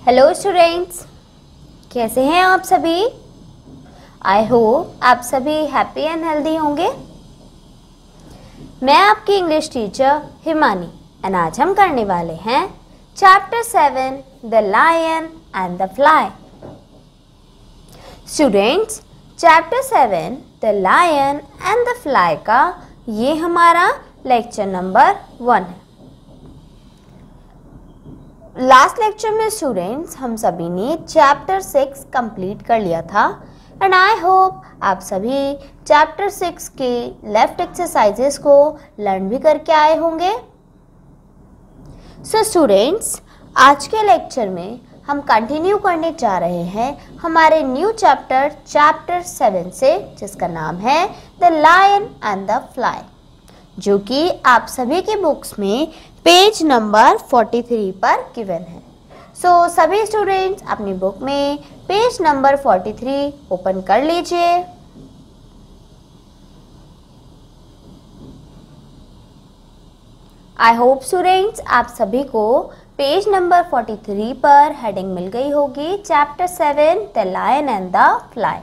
Hello students, कैसे हैं आप सभी। आई होप आप सभी हैप्पी एंड हेल्दी होंगे। मैं आपकी इंग्लिश टीचर हिमानी एंड आज हम करने वाले हैं chapter 7 the lion and the fly. Students, chapter 7 the lion and the fly का ये हमारा लेक्चर नंबर 1 है। लास्ट लेक्चर में स्टूडेंट्स हम सभी ने चैप्टर 6 कंप्लीट कर लिया था एंड आई होप आप सभी चैप्टर 6 के लेफ्ट एक्सरसाइजेस को लर्न भी करके आए होंगे। सो स्टूडेंट्स, आज के लेक्चर में हम कंटिन्यू करने जा रहे हैं हमारे न्यू चैप्टर 7 से, जिसका नाम है the lion and the fly, जो कि आप सभी की बुक्स में पेज नंबर 43 पर गिवन है। सो सभी स्टूडेंट्स अपनी बुक में पेज नंबर 43 ओपन कर लीजिए। आई होप स्टूडेंट्स आप सभी को पेज नंबर 43 पर हेडिंग मिल गई होगी, chapter 7 the lion and the fly.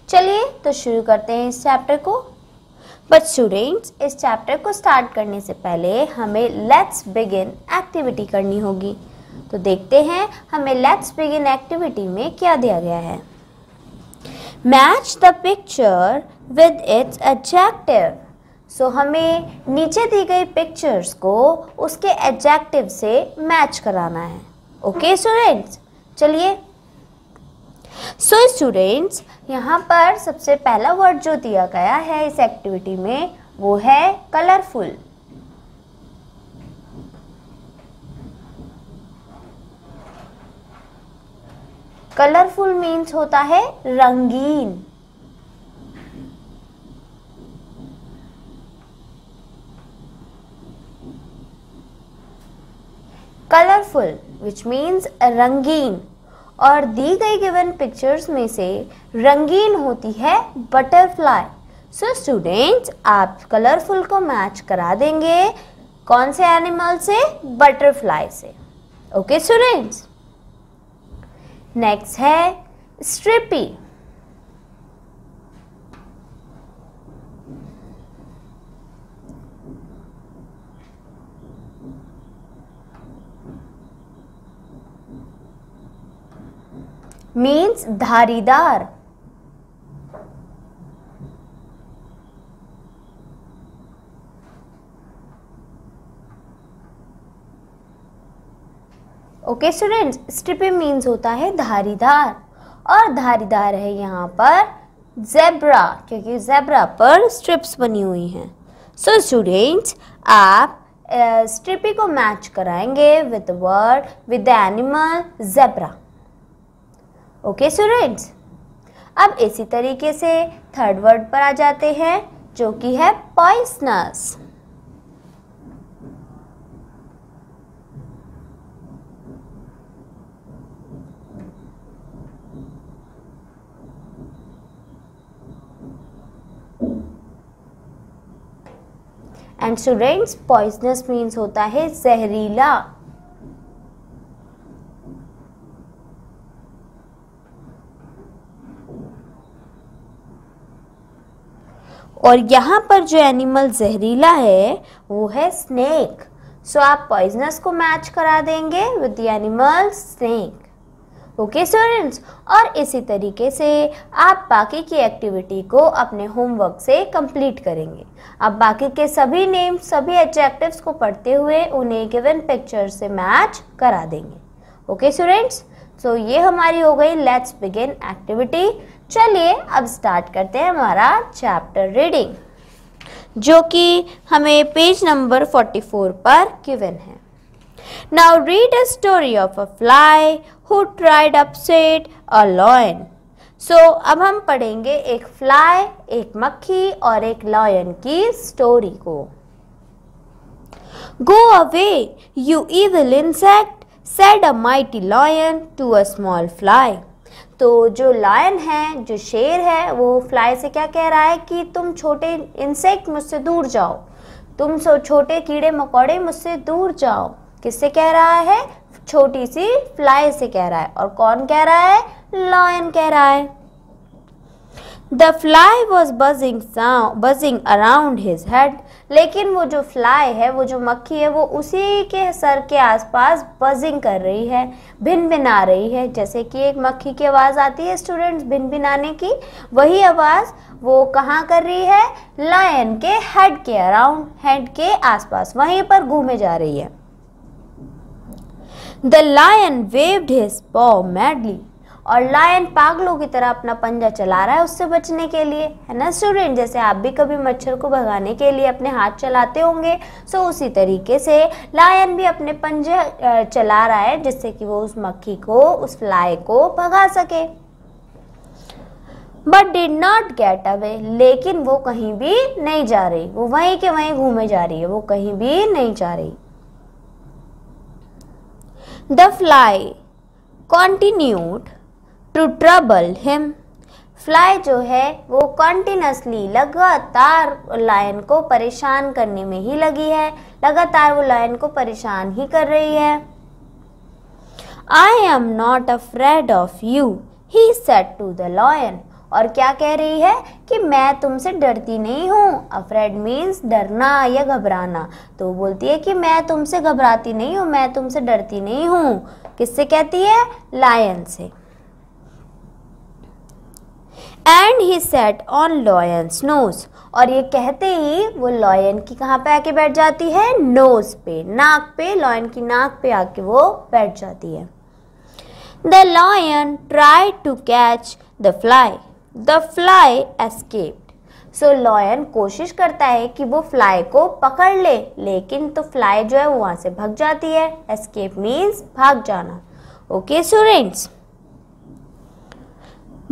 चलिए तो शुरू करते हैं इस चैप्टर को। बट स्टूडेंट्स, इस चैप्टर को स्टार्ट करने से पहले हमें लेट्स बिगिन एक्टिविटी करनी होगी। तो देखते हैं हमें लेट्स बिगिन एक्टिविटी में क्या दिया गया है। Match the picture with its adjective. So हमें नीचे दी गई पिक्चर्स को उसके एडजेक्टिव से मैच कराना है। ओके स्टूडेंट्स, चलिए। सो स्टूडेंट्स, यहाँ पर सबसे पहला वर्ड जो दिया गया है इस एक्टिविटी में वो है कलरफुल। कलरफुल मीन्स होता है रंगीन। कलरफुल विच मीन्स रंगीन, और दी गई गिवन पिक्चर्स में से रंगीन होती है बटरफ्लाई। सो स्टूडेंट्स, आप कलरफुल को मैच करा देंगे कौन से एनिमल से? बटरफ्लाई से। ओके स्टूडेंट्स, नेक्स्ट है स्ट्रिपी। मीन्स धारीदार। ओके स्टूडेंट्स, स्ट्रिपी मीन्स होता है धारीदार, और धारीदार है यहाँ पर जेब्रा, क्योंकि जेब्रा पर स्ट्रिप्स बनी हुई हैं। सो स्टूडेंट्स, आप स्ट्रिपी को मैच कराएंगे with word with the animal zebra. Okay students, अब इसी तरीके से थर्ड वर्ड पर आ जाते हैं, जो कि है poisonous. And students, poisonous means होता है जहरीला। और यहाँ पर जो एनिमल जहरीला है वो है स्नेक। सो आप पॉइजनस को मैच करा देंगे with the animal snake. Okay students, और इसी तरीके से आप बाकी की एक्टिविटी को अपने होमवर्क से कंप्लीट करेंगे। अब बाकी के सभी नेम्स, सभी एडजेक्टिव्स को पढ़ते हुए उन्हें गिवन पिक्चर से मैच करा देंगे। ओके स्टूडेंट्स, सो ये हमारी हो गई लेट्स बिगिन एक्टिविटी। चलिए अब स्टार्ट करते हैं हमारा चैप्टर रीडिंग, जो कि हमें पेज नंबर 44 पर गिवन है। Now read a story of a fly who tried upset a lion. So अब हम पढ़ेंगे एक फ्लाई, एक मक्खी और एक लॉयन की स्टोरी को। Go away you evil insect, said a mighty lion to a small fly। तो जो लायन है, जो शेर है, वो फ्लाई से क्या कह रहा है कि तुम छोटे इंसेक्ट मुझसे दूर जाओ, तुम छोटे कीड़े मकोड़े मुझसे दूर जाओ। किससे कह रहा है? छोटी सी फ्लाई से कह रहा है, और कौन कह रहा है? लायन कह रहा है। The fly was buzzing around his head. लेकिन वो जो फ्लाई है, वो जो मक्खी है, वो उसी के सर के आसपास बजिंग कर रही है, भिन-भिना रही है। जैसे कि एक मक्खी की आवाज़ आती है स्टूडेंट्स भिन-भिनाने की, वही आवाज़ वो कहाँ कर रही है? लायन के हेड के अराउंड, हेड के आसपास, वहीं पर घूमे जा रही है। The lion waved his paw madly. और लायन पागलों की तरह अपना पंजा चला रहा है उससे बचने के लिए, है ना स्टूडेंट? जैसे आप भी कभी मच्छर को भगाने के लिए अपने हाथ चलाते होंगे, सो उसी तरीके से लायन भी अपने पंजे चला रहा है जिससे कि वो उस मक्खी को, उस फ्लाई को भगा सके। But did not get away, लेकिन वो कहीं भी नहीं जा रही, वो वहीं के वहीं घूमे जा रही है, वो कहीं भी नहीं जा रही। The fly continued to trouble him. Fly जो है वो कॉन्टिन्यूसली, लगातार लायन को परेशान करने में ही लगी है, लगातार वो लायन को परेशान ही कर रही है। I am not afraid of you, he said to the lion. और क्या कह रही है? कि मैं तुमसे डरती नहीं हूँ। अफ्रेड मीन्स डरना या घबराना, तो वो बोलती है कि मैं तुमसे घबराती नहीं हूँ, मैं तुमसे डरती नहीं हूँ। किससे कहती है? लायन से। And he sat on lion's nose, और ये कहते ही वो लॉयन की कहाँ पे आके बैठ जाती है? नोज पे, नाक पे, लॉयन की नाक पे आके वो बैठ जाती है। The lion tried to catch the fly escaped. So lion कोशिश करता है कि वो फ्लाई को पकड़ ले, लेकिन तो फ्लाई जो है वो वहां से भाग जाती है। एस्केप मीन्स भाग जाना। Okay students.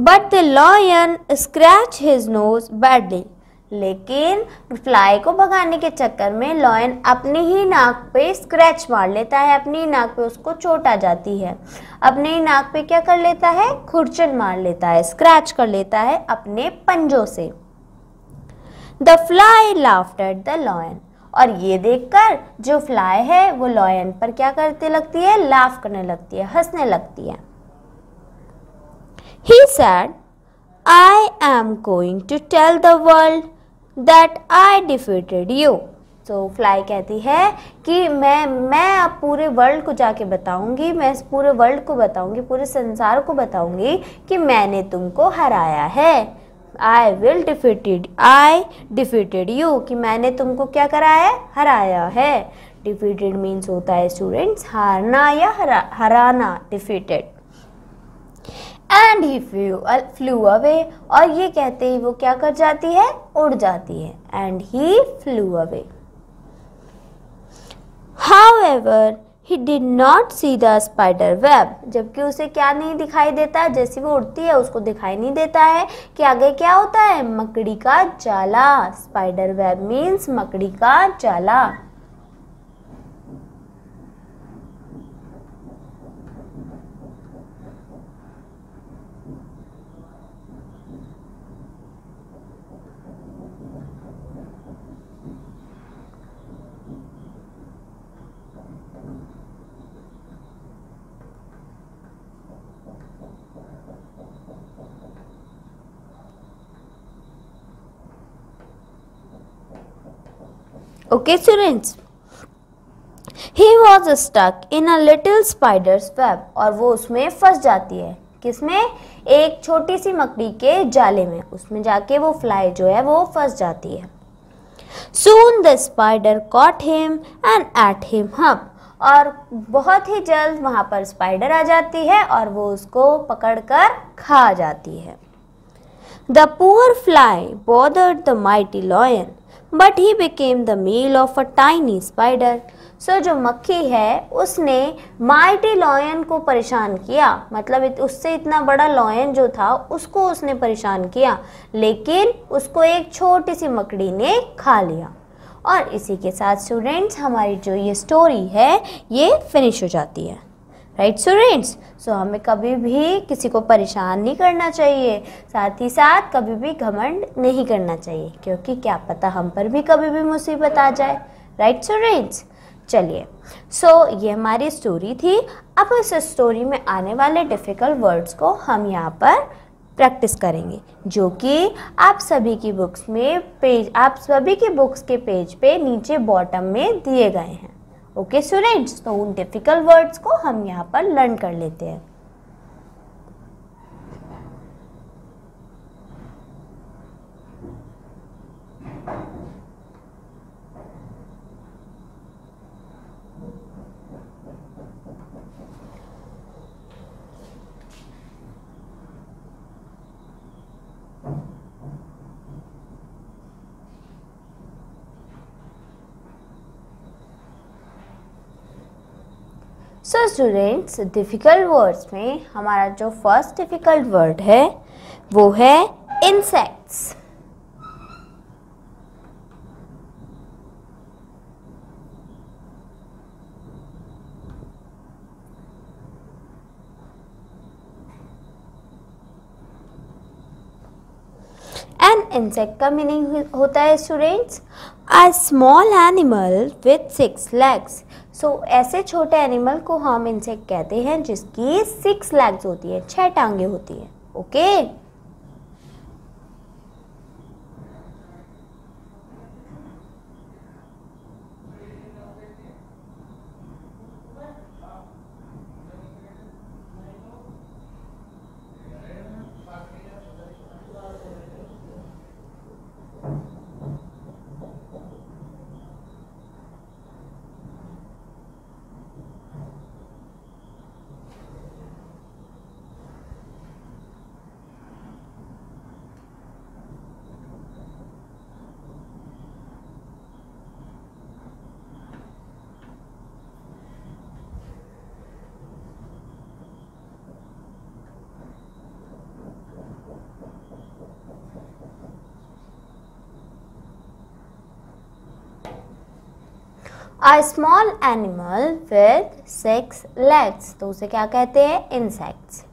But the lion scratch his nose badly, लेकिन फ्लाई को भगाने के चक्कर में लॉयन अपनी ही नाक पे स्क्रैच मार लेता है, अपनी ही नाक पे उसको चोट आ जाती है, अपने ही नाक पे क्या कर लेता है? खुरचन मार लेता है, स्क्रैच कर लेता है अपने पंजों से। The fly laughed at the lion, और ये देखकर जो फ्लाई है वो लॉयन पर क्या करते लगती है? लाफ करने लगती है, हंसने लगती है। He said, I am going to tell the world that I defeated you. तो फ्लाई कहती है कि मैं अब पूरे वर्ल्ड को जाके बताऊंगी, मैं इस पूरे वर्ल्ड को बताऊंगी, पूरे संसार को बताऊंगी कि मैंने तुमको हराया है। I defeated you, कि मैंने तुमको क्या करा है? हराया है। Defeated means होता है स्टूडेंट्स हारना या हराना, defeated। And he flu away, और ये कहते ही वो क्या कर जाती है? उड़ जाती है। And he flu away. However he did not see the spider web, जबकि उसे क्या नहीं दिखाई देता? जैसे वो उड़ती है उसको दिखाई नहीं देता है कि आगे क्या होता है? मकड़ी का जाला। स्पाइडर वेब मीन्स मकड़ी का जाला। Okay students, he was stuck in a little spider's web, और वो उसमें फंस जाती है। किसमें? एक छोटी सी मकड़ी के जाले में, उसमें जाके वो फ्लाई जो है वो फंस जाती है। Soon the spider caught him and ate him up, और बहुत ही जल्द वहाँ पर स्पाइडर आ जाती है और वो उसको पकड़कर खा जाती है। The poor fly bothered the mighty lion, but he became the meal of a tiny spider. सो जो मक्खी है उसने माइटी लॉयन को परेशान किया, मतलब उससे इतना बड़ा लॉयन जो था उसको उसने परेशान किया, लेकिन उसको एक छोटी सी मकड़ी ने खा लिया। और इसी के साथ स्टूडेंट्स हमारी जो ये स्टोरी है ये फिनिश हो जाती है। राइट स्टूडेंट्स, सो हमें कभी भी किसी को परेशान नहीं करना चाहिए, साथ ही साथ कभी भी घमंड नहीं करना चाहिए, क्योंकि क्या पता हम पर भी कभी भी मुसीबत आ जाए। राइट स्टूडेंट्स, चलिए, ये हमारी स्टोरी थी। अब इस स्टोरी में आने वाले डिफ़िकल्ट वर्ड्स को हम यहाँ पर प्रैक्टिस करेंगे, जो कि आप सभी की बुक्स के पेज पे नीचे बॉटम में दिए गए हैं। ओके स्टूडेंट्स, तो उन डिफ़िकल्ट वर्ड्स को हम यहाँ पर लर्न कर लेते हैं। सो स्टूडेंट्स, डिफ़िकल्ट वर्ड्स में हमारा जो फर्स्ट डिफ़िकल्ट वर्ड है वो है इंसेक्ट्स। एन इंसेक्ट का मीनिंग होता है students a small animal with 6 legs. ऐसे छोटे एनिमल को हम इंसेक्ट कहते हैं जिसकी 6 लेग्स होती है, 6 टांगे होती है। Okay, A small animal with 6 legs, तो उसे क्या कहते हैं? इंसेक्ट्स।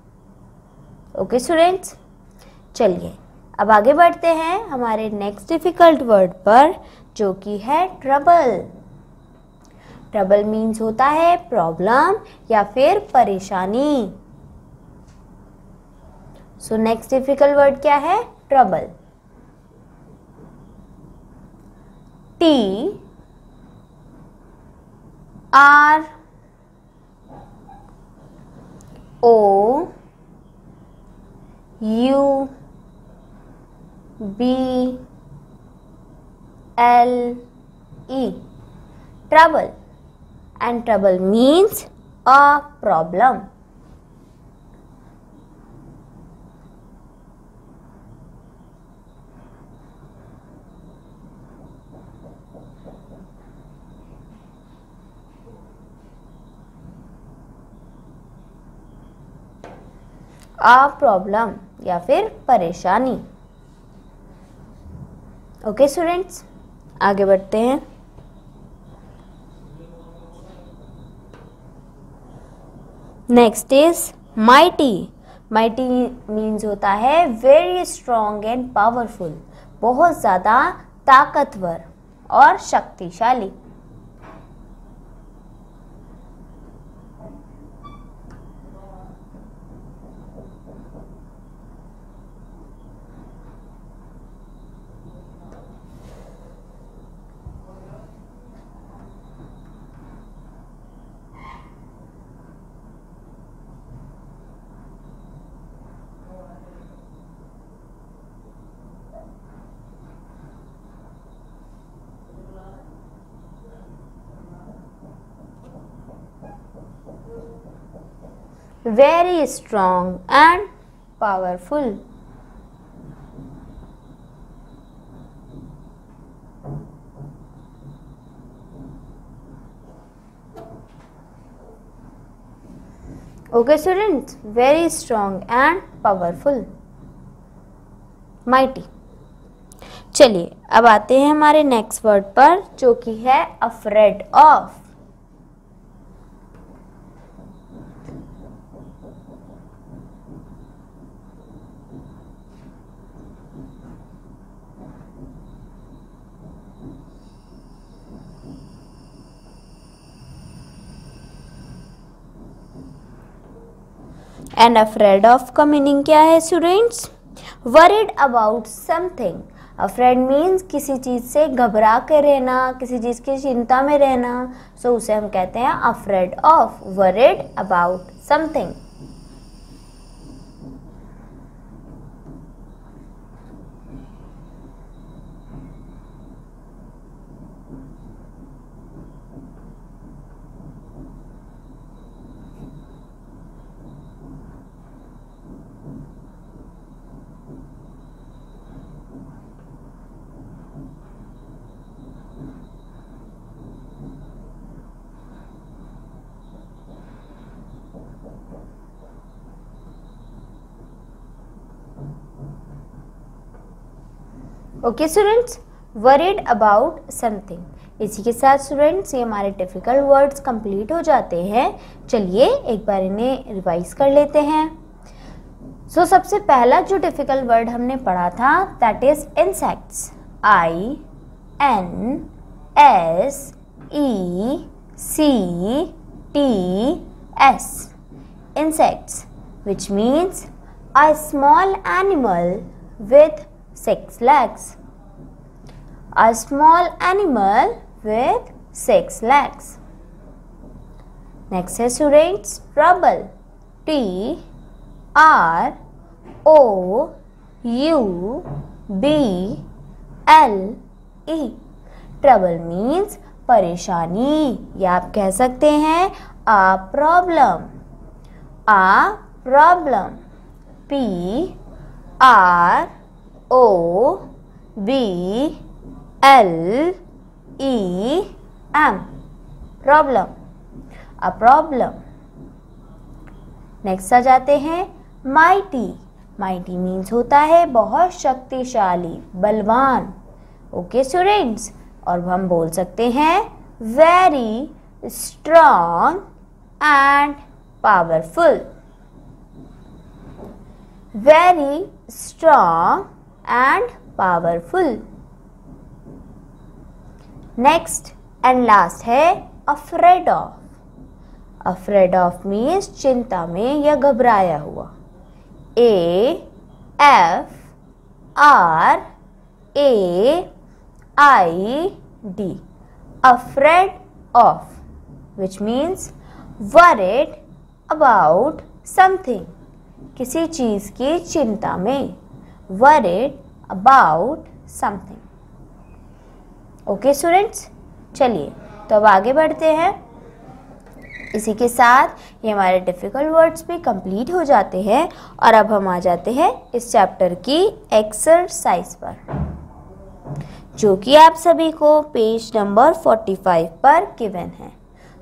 ओके स्टूडेंट्स, चलिए अब आगे बढ़ते हैं हमारे नेक्स्ट डिफिकल्ट वर्ड पर, जो कि है ट्रबल। ट्रबल मीन्स होता है प्रॉब्लम या फिर परेशानी। सो नेक्स्ट डिफिकल्ट वर्ड क्या है? Trouble. T R O U B L E, trouble, and trouble means a problem. A problem या फिर परेशानी। ओके स्टूडेंट्स, आगे बढ़ते हैं। Next is mighty. Mighty means होता है वेरी स्ट्रॉन्ग एंड पावरफुल, बहुत ज़्यादा ताकतवर और शक्तिशाली। Very strong and powerful. Okay students, very strong and powerful, mighty. चलिए अब आते हैं हमारे नेक्स्ट वर्ड पर, जो कि है afraid of. And afraid of का मीनिंग क्या है students? Worried about something. Afraid means किसी चीज़ से घबरा के रहना, किसी चीज़ की चिंता में रहना। सो उसे हम कहते हैं afraid of, worried about something. Okay students, worried about something. इसी के साथ स्टूडेंट्स ये हमारे डिफ़िकल्ट वर्ड्स कंप्लीट हो जाते हैं। चलिए एक बार इन्हें रिवाइज कर लेते हैं। सो सबसे पहला जो डिफ़िकल्ट वर्ड हमने पढ़ा था that is insects. INSECTS, insects, which means a small animal with 6 legs. A small animal with 6 legs. Next is students, trouble. TROUBLE. Trouble means परेशानी, या आप कह सकते हैं a problem. A problem. PROBLEM. Problem, a problem. Next आ जाते हैं mighty. Mighty means होता है बहुत शक्तिशाली, बलवान। ओके स्टूडेंट्स, और हम बोल सकते हैं very strong and powerful. Very strong and powerful. Next and last है afraid of. Afraid of means चिंता में या घबराया हुआ। AFRAID, afraid of, which means worried about something, किसी चीज़ की चिंता में, worried about something। Okay students, चलिए तो अब आगे बढ़ते हैं। इसी के साथ ये हमारे डिफ़िकल्ट वर्ड्स भी कंप्लीट हो जाते हैं और अब हम आ जाते हैं इस चैप्टर की एक्सरसाइज पर, जो कि आप सभी को पेज नंबर 45 पर गिवन है।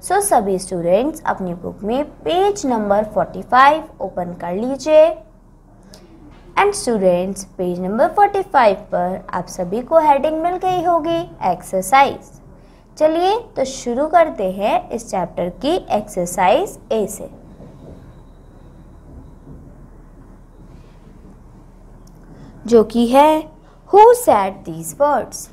सो सभी स्टूडेंट्स अपनी बुक में पेज नंबर 45 ओपन कर लीजिए। एंड स्टूडेंट्स पेज नंबर 45 पर आप सभी को हेडिंग मिल गई होगी एक्सरसाइज। चलिए तो शुरू करते हैं इस चैप्टर की एक्सरसाइज ए से। जो कि है Who said these words?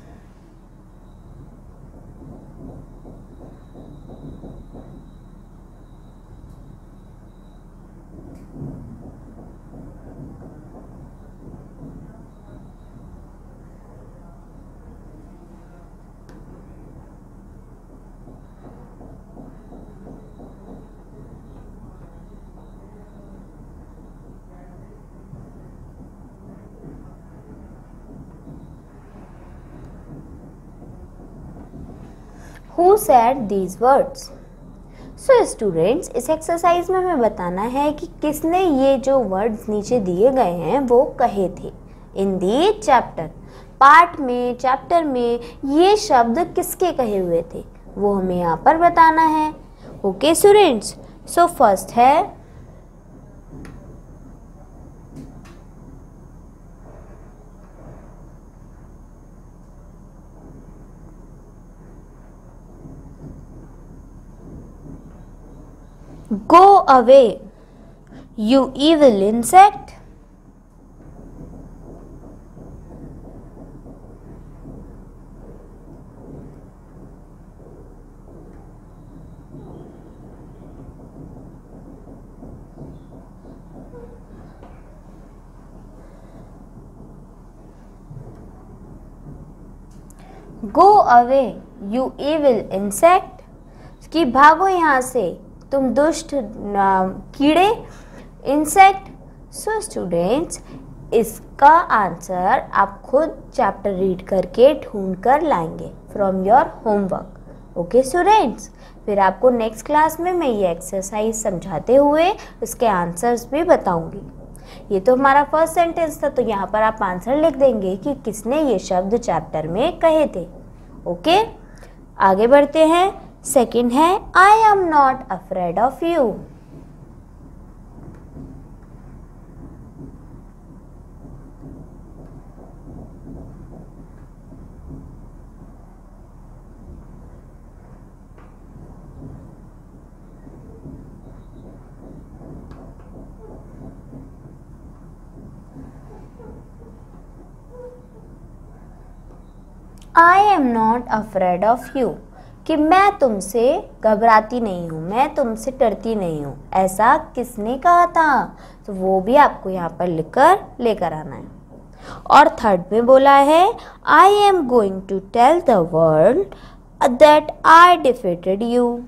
Who said these words? So students, इस एक्सरसाइज में हमें बताना है कि किसने ये जो वर्ड्स नीचे दिए गए हैं वो कहे थे। इन दी चैप्टर, पार्ट में, चैप्टर में ये शब्द किसके कहे हुए थे वो हमें यहाँ पर बताना है। ओके स्टूडेंट्स, सो फर्स्ट है Go away, you evil insect. Go away you evil insect, कि भागो यहाँ से तुम दुष्ट कीड़े, इंसेक्ट। सो स्टूडेंट्स, इसका आंसर आप खुद चैप्टर रीड करके ढूंढ कर लाएंगे from your homework. Okay students, फिर आपको नेक्स्ट क्लास में मैं ये एक्सरसाइज समझाते हुए उसके आंसर्स भी बताऊंगी। ये तो हमारा फर्स्ट सेंटेंस था, तो यहाँ पर आप आंसर लिख देंगे कि किसने ये शब्द चैप्टर में कहे थे। ओके, आगे बढ़ते हैं। सेकंड है I am not afraid of you. I am not afraid of you, कि मैं तुमसे घबराती नहीं हूँ, मैं तुमसे डरती नहीं हूँ। ऐसा किसने कहा था? तो वो भी आपको यहाँ पर लिखकर लेकर आना है। और थर्ड में बोला है I am going to tell the world that I defeated you.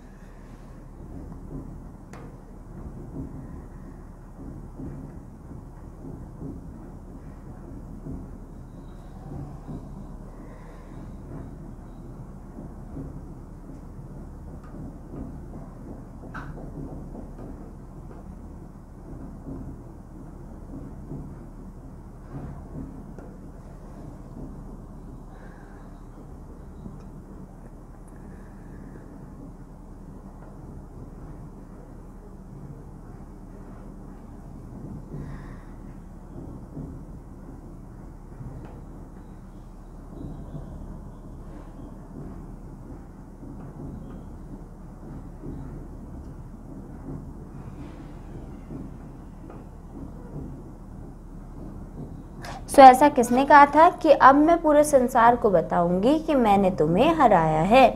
So ऐसा किसने कहा था कि अब मैं पूरे संसार को बताऊंगी कि मैंने तुम्हें हराया है।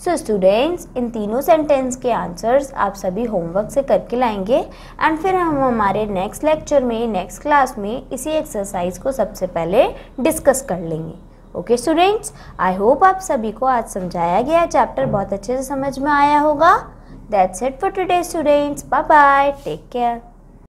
सो स्टूडेंट्स, इन तीनों सेंटेंस के आंसर्स आप सभी होमवर्क से करके लाएंगे एंड फिर हम हमारे नेक्स्ट लेक्चर में, नेक्स्ट क्लास में इसी एक्सरसाइज को सबसे पहले डिस्कस कर लेंगे। ओके स्टूडेंट्स, आई होप आप सभी को आज समझाया गया चैप्टर बहुत अच्छे से समझ में आया होगा। That's it for today students, bye bye, take care.